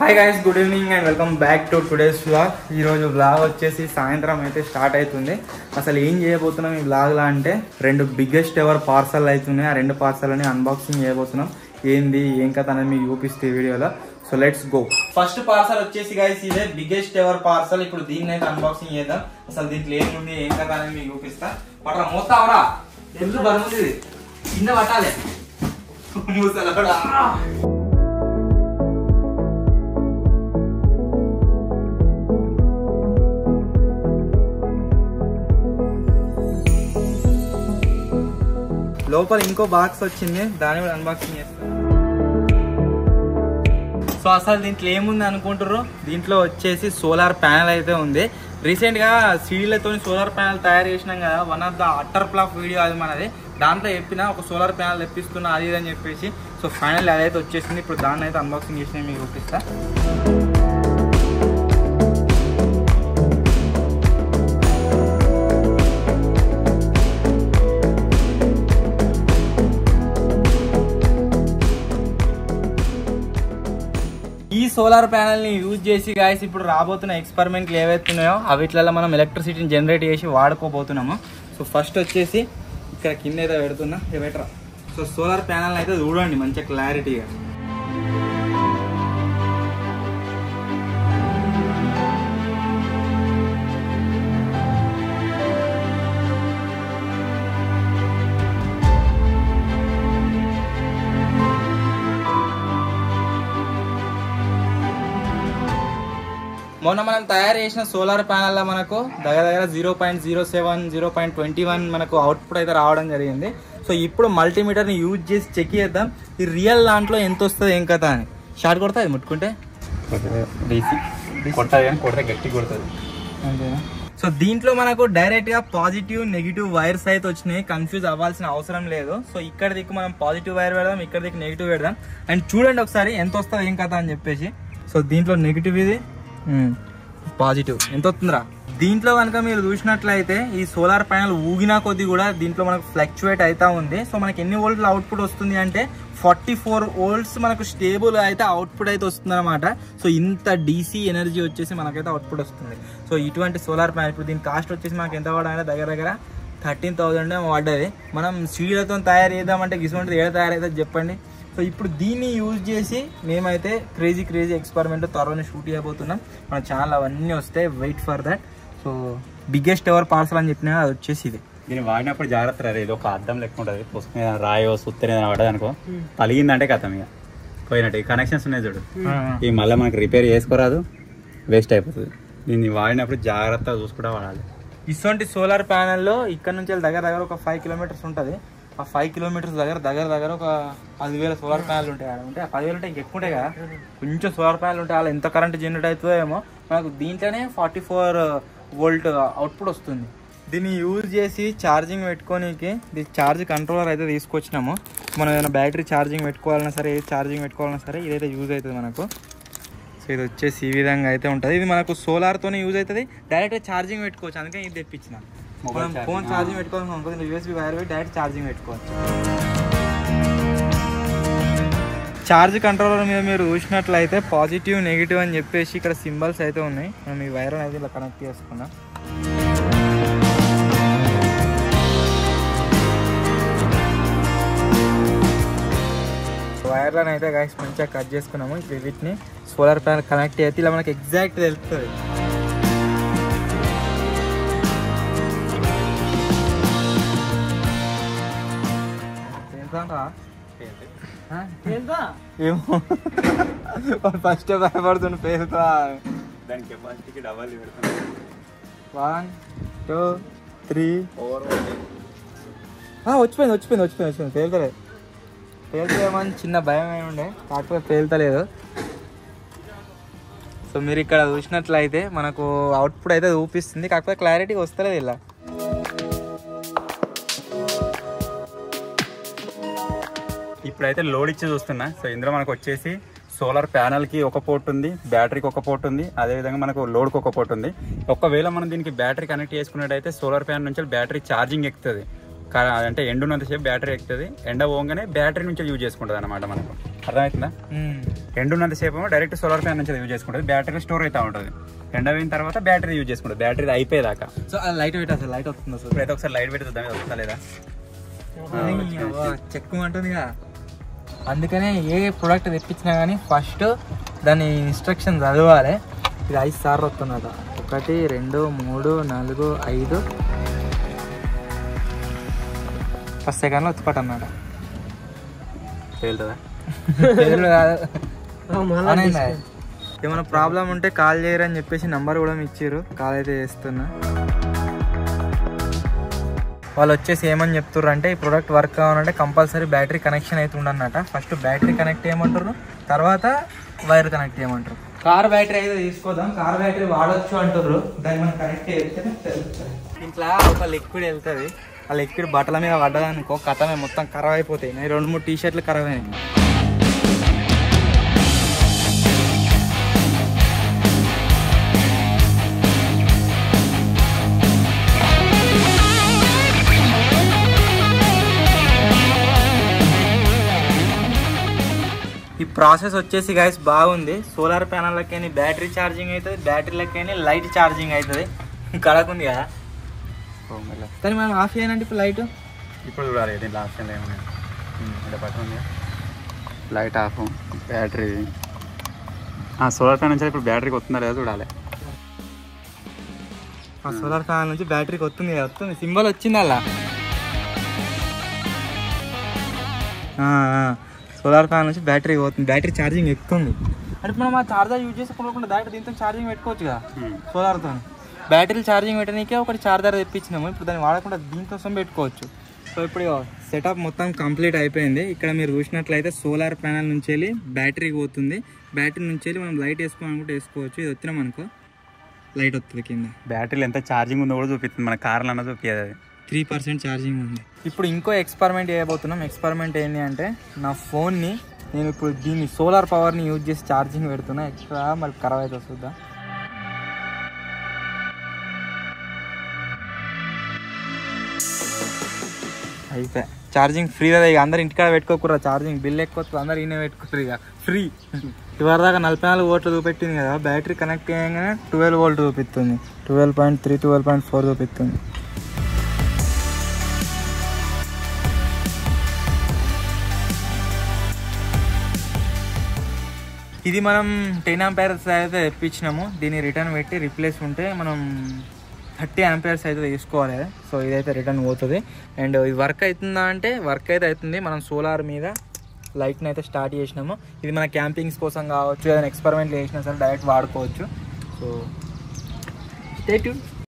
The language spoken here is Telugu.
Hi guys, good evening and welcome back to today's vlog. ఈరోజు వ్లాగ్ వచ్చేసి సాయంత్రం అయితే స్టార్ట్ అవుతుంది. అసలు ఏం చేయబోతున్నాం ఈ వ్లాగ్లో అంటే రెండు బిగ్గెస్ట్ ఎవర్ పార్సల్ అవుతున్నాయి. ఆ రెండు పార్సల్ని అన్బాక్సింగ్ చేయబోతున్నాం. ఏంది ఏం కథ అనేది మీకు చూపిస్తే వీడియోలో. So let's go. First parcel వచ్చేసి గైస్ ఇదే బిగ్గెస్ట్ ఎవర్ పార్సల్. ఇప్పుడు దీన్ని అయితే అన్బాక్సింగ్ చేద్దాం. అసలు దీంట్లో ఏముంది ఏం కథ అనేది మీకు చూపిస్తా. పట్రా మోస్తావరా, ఎందుకు బరువుంది కింద పట్టాలి మూసలా కూడా. లోపల ఇంకో బాక్స్ వచ్చింది, దాన్ని కూడా అన్బాక్సింగ్ చేస్తాం. సో అసలు దీంట్లో ఏముంది అనుకుంటారు, దీంట్లో వచ్చేసి సోలార్ ప్యానెల్ అయితే ఉంది. రీసెంట్ గా సీడీలతో సోలార్ ప్యానెల్ తయారు చేసినాం కదా, one of the utter flop video అది మనది. దాంట్లో చెప్పిన ఒక సోలార్ ప్యానెల్ తెప్పిస్తున్నా అది అని చెప్పేసి. సో ఫైనల్ అదైతే వచ్చేసింది. ఇప్పుడు దాన్ని అయితే అన్బాక్సింగ్ చేసిన మీకు చూపిస్తా. ఈ సోలార్ ప్యానెల్ ని యూజ్ చేసి గాయస్ ఇప్పుడు రాబోతున్న ఎక్స్పెరిమెంట్లు ఏవైతున్నాయో అవిట్లలో మనం ఎలక్ట్రిసిటీని జనరేట్ చేసి వాడుకోబోతున్నాము. సో ఫస్ట్ వచ్చేసి ఇక్కడ కింద అయితే పెడుతున్నా, బెటర్. సో సోలార్ ప్యానెల్ అయితే చూడండి మంచిగా క్లారిటీగా. మొన్న మనం తయారు చేసిన సోలార్ ప్యానెల్ లో మనకు దగ్గర 0.07 0.21 మనకు అవుట్పుట్ అయితే రావడం జరిగింది. సో ఇప్పుడు మల్టీమీటర్ ని యూజ్ చేసి చెక్ చేద్దాం ఈ రియల్ దాంట్లో ఎంత వస్తుంది ఏం కథ అని. షార్ట్ కొడతా అది ముట్టుకుంటే గట్టి కొడుతుంది అంతేనా. సో దీంట్లో మనకు డైరెక్ట్ గా పాజిటివ్ నెగిటివ్ వైర్స్ అయితే వచ్చినాయి, కన్ఫ్యూజ్ అవ్వాల్సిన అవసరం లేదు. సో ఇక్కడ దిక్కు మనం పాజిటివ్ వైర్ పెడదాం, ఇక్కడ దిక్కు నెగిటివ్ పెడదాం అండ్ చూడండి ఒకసారి ఎంత వస్తుంది ఏం కథ అని చెప్పేసి. సో దీంట్లో నెగిటివ్ ఇది, పాజిటివ్ ఎంత వస్తుందిరా. దీంట్లో కనుక మీరు చూసినట్లయితే ఈ సోలార్ ప్యానెల్ ఊగినా కొద్ది కూడా దీంట్లో మనకు ఫ్లక్చువేట్ అవుతా ఉంది. సో మనకి ఎన్ని వోల్ట్ల అవుట్పుట్ వస్తుంది అంటే 44 వోల్ట్స్ మనకు స్టేబుల్ అయితే అవుట్పుట్ అయితే వస్తుంది అనమాట. సో ఇంత డీసీ ఎనర్జీ వచ్చేసి మనకైతే అవుట్పుట్ వస్తుంది. సో ఇటువంటి సోలార్ ప్యానెల్ ఇప్పుడు దీని కాస్ట్ వచ్చేసి మనకి ఎంత పడాలంటే దగ్గర 13,000 పడ్డది. మనం సీడీలతో తయారు చేద్దామంటే గిసువంటిది ఏడ తయారైతే చెప్పండి. సో ఇప్పుడు దీన్ని యూజ్ చేసి మేమైతే క్రేజీ ఎక్స్పెరిమెంట్ త్వరలోనే షూట్ చేయబోతున్నాం. మన ఛానల్ అవన్నీ వస్తాయి, wait for that. So biggest ever parcel అని చెప్పినా అది వచ్చేసి ఇది. దీన్ని వాడినప్పుడు జాగ్రత్త రా, ఇది ఒక అద్దం లెక్క ఉంటుంది. పుస్తకం మీద రాయో సుత్తని పడదు అనుకో, పలిగిందంటే కథం ఇక పోయినట్టు. ఈ కనెక్షన్స్ ఉన్నాయి చూడు, ఈ మళ్ళీ మనకి రిపేర్ చేసుకోరాదు, వేస్ట్ అయిపోతుంది. దీన్ని వాడినప్పుడు జాగ్రత్తగా చూసుకుంటా వాడాలి. ఇటువంటి సోలార్ ప్యానెల్లో ఇక్కడ నుంచి దగ్గర ఒక 5 కిలోమీటర్స్ ఉంటుంది. ఆ 5 కిలోమీటర్స్ దగ్గర ఒక 10,000 సోలార్ ప్యానెల్ ఉంటాయి. అంటే 10,000 ఉంటే ఇంకెక్కువ ఉంటాయి కదా, కొంచెం సోలార్ ప్యానెల్ ఉంటాయి. అలా ఎంత కరెంట్ జనరేట్ అవుతుందో ఏమో. మనకు దీంట్లోనే 44 వోల్ట్ అవుట్పుట్ వస్తుంది. దీన్ని యూజ్ చేసి ఛార్జింగ్ పెట్టుకోనికి ఛార్జ్ కంట్రోలర్ అయితే తీసుకొచ్చినాము. మనం ఏదైనా బ్యాటరీ ఛార్జింగ్ పెట్టుకోవాలన్నా సరే, ఏ ఛార్జింగ్ పెట్టుకోవాలన్నా సరే ఇదైతే యూజ్ అవుతుంది మనకు. సో ఇది వచ్చేసి ఈ విధంగా అయితే ఉంటుంది. ఇది మనకు సోలార్తోనే యూజ్ అవుతుంది, డైరెక్ట్గా ఛార్జింగ్ పెట్టుకోవచ్చు. అందుకే ఇది తెప్పించిన. మనం ఫోన్ ఛార్జింగ్ పెట్టుకోవాలనుకో యూఎస్బీ వైర్ పెట్టి డైరెక్ట్ ఛార్జింగ్ పెట్టుకోవచ్చు. ఛార్జ్ కంట్రోలర్ మీద మీరు చూసినట్లయితే పాజిటివ్ నెగిటివ్ అని చెప్పేసి ఇక్కడ సింబల్స్ అయితే ఉన్నాయి. మనం ఈ వైర్ అనేది ఇలా కనెక్ట్ చేసుకున్నాం. వైర్లను అయితే గైస్ మంచిగా కట్ చేసుకున్నాము. ఇప్పుడు వీటిని సోలార్ ప్యానెల్ కనెక్ట్ అయితే ఇలా మనకి ఎగ్జాక్ట్ తెలుస్తుంది. ఏమో ఫస్ట్ భయపడుతుంది పేరుతా. దాని కెపాసిటీకి డబల్ పెడుతుంది. 1 2 3 వచ్చిపోయింది. పేలుతామని చిన్న భయం ఏమి ఉండే, కాకపోతే పేలుతలేదు. సో మీరు ఇక్కడ చూసినట్లయితే మనకు అవుట్పుట్ అయితే చూపిస్తుంది, కాకపోతే క్లారిటీగా వస్తలేదు ఇలా. ఇప్పుడైతే లోడ్ ఇచ్చి చూస్తున్నా. సో ఇందులో మనకు వచ్చేసి సోలార్ ప్యానల్కి ఒక పోర్ట్ ఉంది, బ్యాటరీకి ఒక పోర్ట్ ఉంది, అదేవిధంగా మనకు లోడ్కి ఒక పోర్ట్ ఉంది. ఒకవేళ మనం దీనికి బ్యాటరీ కనెక్ట్ చేసుకున్నట్టయితే సోలార్ ప్యానల్ నుంచి బ్యాటరీ ఛార్జింగ్ ఎక్కుతుంది. అంటే ఎండున్నంతసేపు బ్యాటరీ ఎక్కుతుంది, ఎండ పోగానే బ్యాటరీ నుంచి యూజ్ చేసుకుంటుంది అనమాట మనకు. అర్థమవుతుందా? ఎండ ఉన్నంతసేపు డైరెక్ట్ సోలార్ ప్యానల్ నుంచి యూజ్ చేసుకుంటుంది, బ్యాటరీ స్టోర్ అవుతా ఉంటుంది. ఎండ అయిన తర్వాత బ్యాటరీ యూజ్ చేసుకుంటుంది, బ్యాటరీ అయిపోయేదాకా. సో లైట్ పెట్టి అసలు లైట్ వస్తుంది అసలు. ఇప్పుడైతే ఒకసారి లైట్ పెట్టి చూద్దాం, వస్తుందా లేదా. చెక్కు అంటుంది కదా, అందుకనే ఏ ప్రోడక్ట్ తెప్పించినా కానీ ఫస్ట్ దాని ఇన్స్ట్రక్షన్ చదవాలి. ఇది 5 సార్లు వస్తున్నట, 1 2 3 4 5 ఫస్ట్ సెకండ్లో వచ్చి అన్నమాట. తేలుతుందా? ఏమైనా ప్రాబ్లం ఉంటే కాల్ చేయరని చెప్పేసి నంబర్ కూడా ఇచ్చారు, కాల్ అయితే చేస్తున్నా. వాళ్ళు వచ్చేసి ఏమని చెప్తుర్రు అంటే ఈ ప్రోడక్ట్ వర్క్ కావాలంటే కంపల్సరీ బ్యాటరీ కనెక్షన్ అయితే ఉండన్నట. ఫస్ట్ బ్యాటరీ కనెక్ట్ చేయమంటారు, తర్వాత వైర్ కనెక్ట్ చేయమంటారు. కార్ బ్యాటరీ అయితే తీసుకోదాం, కార్ బ్యాటరీ వాడచ్చు అంటారు. దాన్ని మనం కనెక్ట్ చేస్తే తెలుస్తుంది. ఇంట్లో ఒక లిక్విడ్ వెళ్తుంది, ఆ లిక్విడ్ బట్టల మీద పడ్డదనుకో కథమే మొత్తం ఖరాబ్ అయిపోతాయి. 2-3 టీ-షర్ట్లు ఖరాబ్ అయినాయి. ఈ ప్రాసెస్ వచ్చేసి గైస్ బాగుంది. సోలార్ ప్యానల్లకైనా బ్యాటరీ ఛార్జింగ్ అవుతుంది, బ్యాటరీలకైనా లైట్ ఛార్జింగ్ అవుతుంది. కడకుంది కదా, కానీ మనం ఆఫ్ చేయనంటే ఇప్పుడు లైట్ ఇప్పుడు చూడాలి దీంట్లో ఆప్షన్లు ఏమన్నా. ఇలా పట్టుకుంది light of, battery solar panel నుంచి ఇప్పుడు బ్యాటరీకి వస్తుందా లేదా చూడాలి. సోలార్ ప్యానల్ నుంచి బ్యాటరీకి వస్తుంది, వస్తుంది సింబల్ వచ్చింది అలా. సోలార్ ప్యానల్ నుంచి బ్యాటరీ పోతుంది, బ్యాటరీ ఛార్జింగ్ ఎక్కుతుంది. అంటే మనం ఆ చార్జర్ యూజ్ చేసుకోకుండా డైరెక్ట్ దీంతో ఛార్జింగ్ పెట్టుకోవచ్చు కదా సోలార్తో. బ్యాటరీలు ఛార్జింగ్ పెట్టడానికే ఒకటి చార్జర్ తెప్పించినాము, ఇప్పుడు దాన్ని వాడకుండా దీంతో పెట్టుకోవచ్చు. సో ఇప్పుడు సెటప్ మొత్తం కంప్లీట్ అయిపోయింది. ఇక్కడ మీరు చూసినట్లయితే సోలార్ ప్యానల్ నుంచి వెళ్ళి బ్యాటరీకి పోతుంది, బ్యాటరీ నుంచి వెళ్ళి మనం లైట్ వేసుకోవాలనుకుంటే వేసుకోవచ్చు. ఇది వచ్చినాం అనుకో లైట్ వస్తుంది కింద. బ్యాటరీలో ఎంత ఛార్జింగ్ ఉందో కూడా చూపిస్తుంది, మన కార్లో అన్న చూపించదు. అది 3% ఛార్జింగ్ ఉంది. ఇప్పుడు ఇంకో ఎక్స్పెరిమెంట్ చేయబోతున్నాం. ఎక్స్పెరిమెంట్ ఏంటి అంటే నా ఫోన్ని నేను ఇప్పుడు దీన్ని సోలార్ పవర్ని యూజ్ చేసి ఛార్జింగ్ పెడుతున్నా. ఎక్స్ట్రా మరి ఖరాబ్ అయితే వస్తుందా. అయితే ఛార్జింగ్ ఫ్రీ కదా, ఇక అందరు ఇంటికాడ పెట్టుకోకూడదు. ఛార్జింగ్ బిల్ ఎక్కువ వస్తుంది, అందరు ఈయన పెట్టుకోరు ఇక ఫ్రీ. ఇవరి దాకా 44 వోల్ట్లు చూపెట్టింది కదా, బ్యాటరీ కనెక్ట్ చేయగానే 12 వోల్ట్ చూపిస్తుంది, 12.3 12.4 చూపిస్తుంది. ఇది మనం 10 ఆంపియర్స్ అయితే తెప్పించినాము. దీన్ని రిటర్న్ పెట్టి రిప్లేస్ ఉంటే మనం 30 ఆంపియర్స్ అయితే తీసుకోవాలి. సో ఇదైతే రిటర్న్ పోతుంది. అండ్ ఇది వర్క్ అవుతుందా అంటే వర్క్ అయితే అవుతుంది. మనం సోలార్ మీద లైట్ని అయితే స్టార్ట్ చేసినాము. ఇది మన క్యాంపింగ్స్ కోసం కావచ్చు, ఏదైనా ఎక్స్పెరిమెంట్లు చేసినా సరే డైరెక్ట్ వాడుకోవచ్చు. So stay tune.